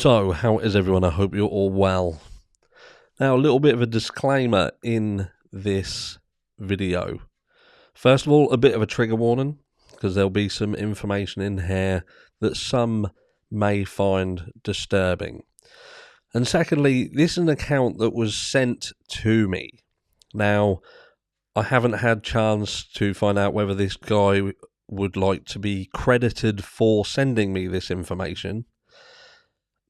So, how is everyone? I hope you're all well. Now, a little bit of a disclaimer in this video. First of all, a bit of a trigger warning, because there'll be some information in here that some may find disturbing. And secondly, this is an account that was sent to me. Now, I haven't had chance to find out whether this guy would like to be credited for sending me this information.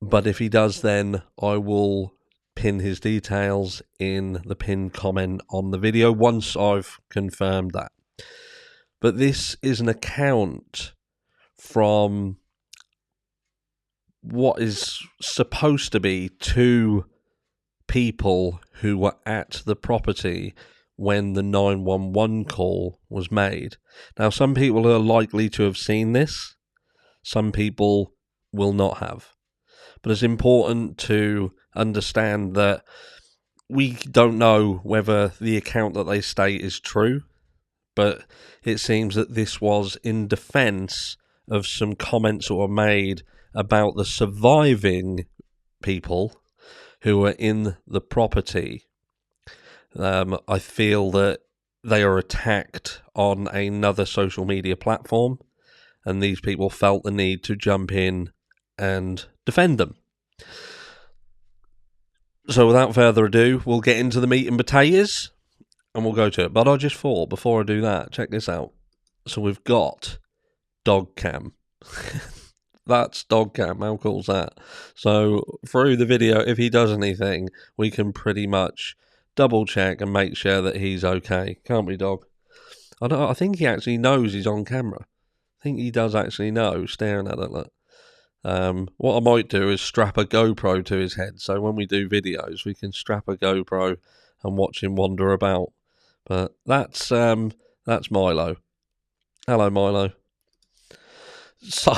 But if he does, then I will pin his details in the pinned comment on the video once I've confirmed that. But this is an account from what is supposed to be two people who were at the property when the 911 call was made. Now, some people are likely to have seen this. Some people will not have. But it's important to understand that we don't know whether the account that they state is true, but it seems that this was in defense of some comments that were made about the surviving people who were in the property. I feel that they are attacked on another social media platform, and these people felt the need to jump in and defend them. So without further ado, we'll get into the meat and potatoes and we'll go to it. But I just thought, before I do that, check this out. So we've got dog cam. That's dog cam. How cool is that? So through the video, if he does anything, we can pretty much double check and make sure that he's okay. Can't we, dog? I think he actually knows he's on camera. I think he does actually know, staring at it. Look. What I might do is strap a GoPro to his head, so when we do videos, we can strap a GoPro and watch him wander about. But that's Milo. Hello, Milo. So,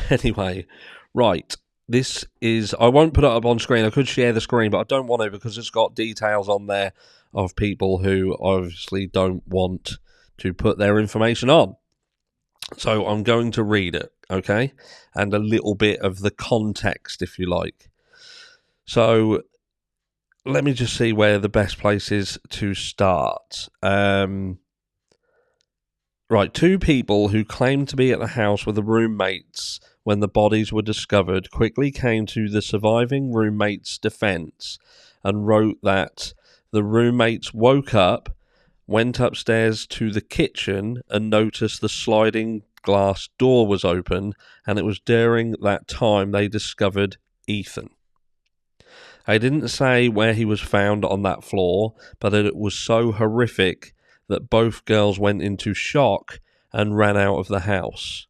anyway, right. This is... I won't put it up on screen. I could share the screen, but I don't want to because it's got details on there of people who obviously don't want to put their information on. So I'm going to read it, okay? And a little bit of the context, if you like. So let me just see where the best place is to start. Right, two people who claimed to be at the house with the roommates when the bodies were discovered quickly came to the surviving roommate's defense and wrote that the roommates woke up, went upstairs to the kitchen and noticed the sliding glass door was open, and it was during that time they discovered Ethan. They didn't say where he was found on that floor, but it was so horrific that both girls went into shock and ran out of the house.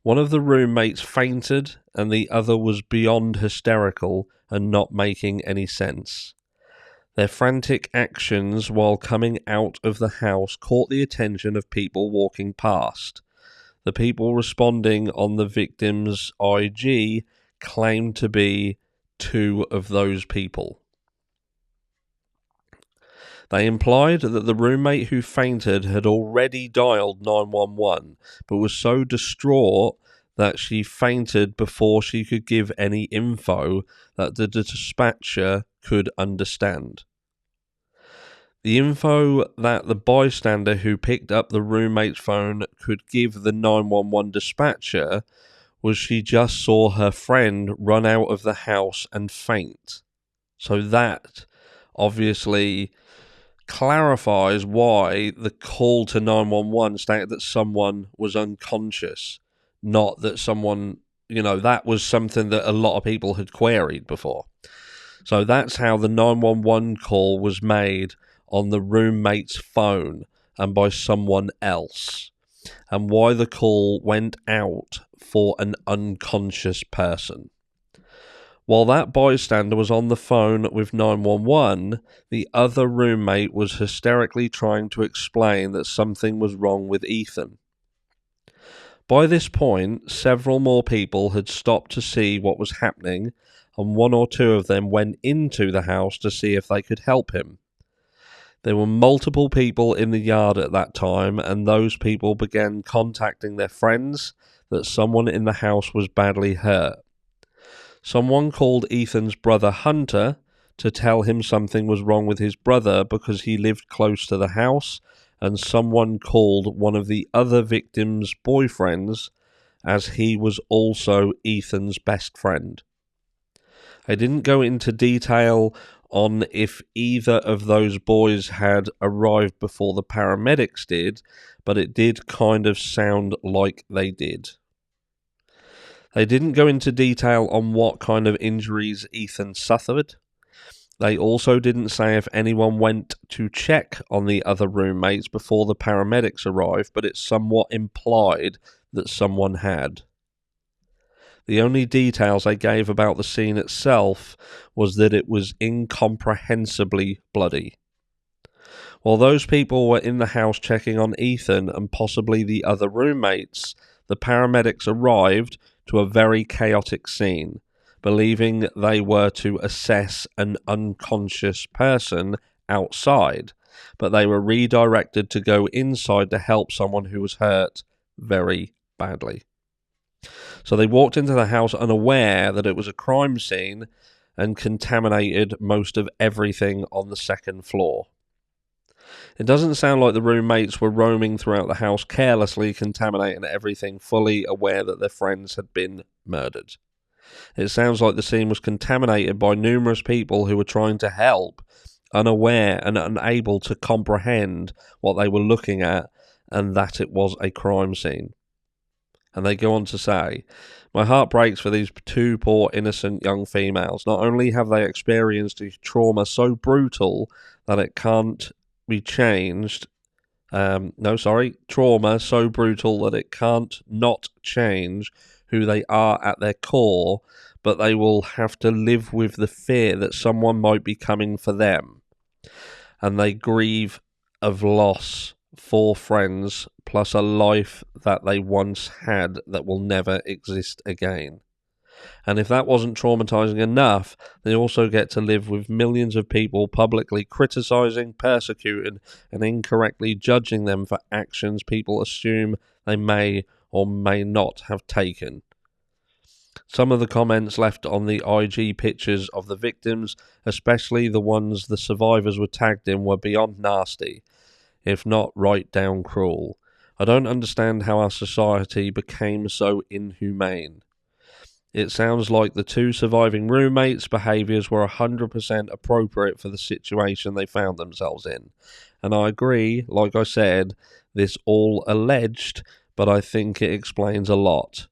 One of the roommates fainted, and the other was beyond hysterical and not making any sense. Their frantic actions while coming out of the house caught the attention of people walking past. The people responding on the victim's IG claimed to be two of those people. They implied that the roommate who fainted had already dialed 911, but was so distraught that she fainted before she could give any info that the dispatcher could understand. The info that the bystander who picked up the roommate's phone could give the 911 dispatcher was she just saw her friend run out of the house and faint. So that obviously clarifies why the call to 911 stated that someone was unconscious, not that someone, that was something that a lot of people had queried before. So that's how the 911 call was made on the roommate's phone and by someone else, and why the call went out for an unconscious person. While that bystander was on the phone with 911, the other roommate was hysterically trying to explain that something was wrong with Ethan. By this point, several more people had stopped to see what was happening, and one or two of them went into the house to see if they could help him. There were multiple people in the yard at that time, and those people began contacting their friends that someone in the house was badly hurt. Someone called Ethan's brother Hunter to tell him something was wrong with his brother because he lived close to the house, and someone called one of the other victims' boyfriends as he was also Ethan's best friend. I didn't go into detail on if either of those boys had arrived before the paramedics did, but it did kind of sound like they did. They didn't go into detail on what kind of injuries Ethan suffered. They also didn't say if anyone went to check on the other roommates before the paramedics arrived, but it's somewhat implied that someone had. The only details they gave about the scene itself was that it was incomprehensibly bloody. While those people were in the house checking on Ethan and possibly the other roommates, the paramedics arrived to a very chaotic scene, believing they were to assess an unconscious person outside, but they were redirected to go inside to help someone who was hurt very badly. So they walked into the house unaware that it was a crime scene and contaminated most of everything on the second floor. It doesn't sound like the roommates were roaming throughout the house carelessly contaminating everything, fully aware that their friends had been murdered. It sounds like the scene was contaminated by numerous people who were trying to help, unaware and unable to comprehend what they were looking at, and that it was a crime scene. And they go on to say, my heart breaks for these two poor innocent young females. Not only have they experienced a trauma so brutal that it can't be changed, trauma so brutal that it can't not change who they are at their core, but they will have to live with the fear that someone might be coming for them. And they grieve of loss, 4 friends, plus a life that they once had that will never exist again. And if that wasn't traumatizing enough, they also get to live with millions of people publicly criticizing, persecuting, and incorrectly judging them for actions people assume they may or may not have taken. Some of the comments left on the IG pictures of the victims, especially the ones the survivors were tagged in, were beyond nasty, if not right down cruel. I don't understand how our society became so inhumane. It sounds like the 2 surviving roommates' behaviours were 100% appropriate for the situation they found themselves in. And I agree, like I said, this all alleged, but I think it explains a lot.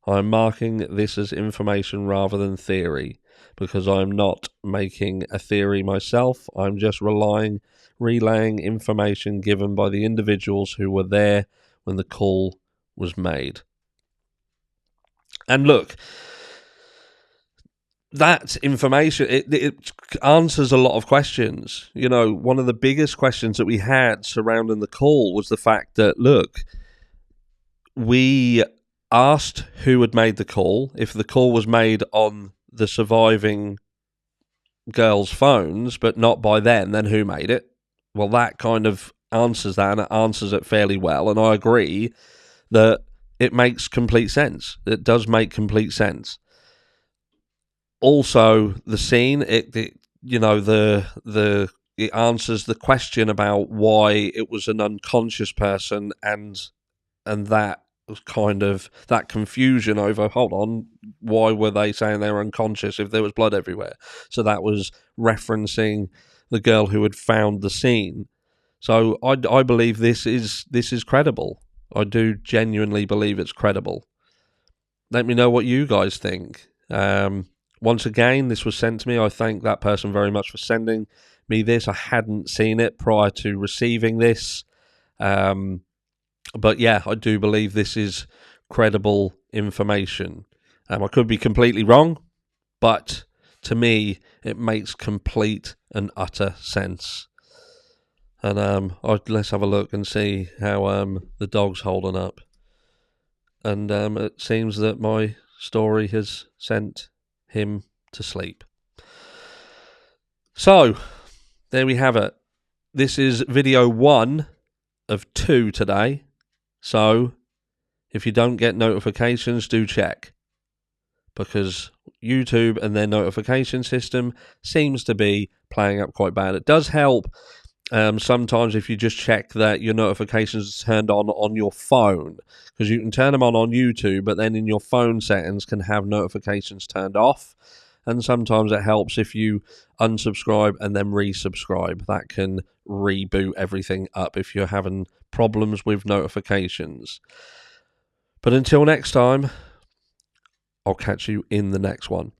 I'm marking this as information rather than theory, because I'm not making a theory myself. I'm just relaying information given by the individuals who were there when the call was made. And look, that information, it answers a lot of questions. You know, one of the biggest questions that we had surrounding the call was the fact that, look, we asked who had made the call. If the call was made on the surviving girls' phones, but not by then who made it? Well, that kind of answers that, and it answers it fairly well. And I agree that it makes complete sense. It does make complete sense. Also, the scene, it answers the question about why it was an unconscious person, and that was kind of that confusion over, hold on, why were they saying they were unconscious if there was blood everywhere? So that was referencing the girl who had found the scene. So I believe this is credible. I do genuinely believe it's credible. Let me know what you guys think. Once again, this was sent to me. I thank that person very much for sending me this. I hadn't seen it prior to receiving this. But yeah, I do believe this is credible information. I could be completely wrong, but to me, it makes complete and utter sense. And let's have a look and see how the dog's holding up. And it seems that my story has sent him to sleep. So, there we have it. This is video 1 of 2 today. So, if you don't get notifications, do check. because YouTube and their notification system seems to be playing up quite bad. It does help sometimes if you just check that your notifications are turned on your phone, because you can turn them on YouTube, but then in your phone settings can have notifications turned off. And sometimes it helps if you unsubscribe and then resubscribe. That can reboot everything up if you're having problems with notifications. But until next time, I'll catch you in the next one.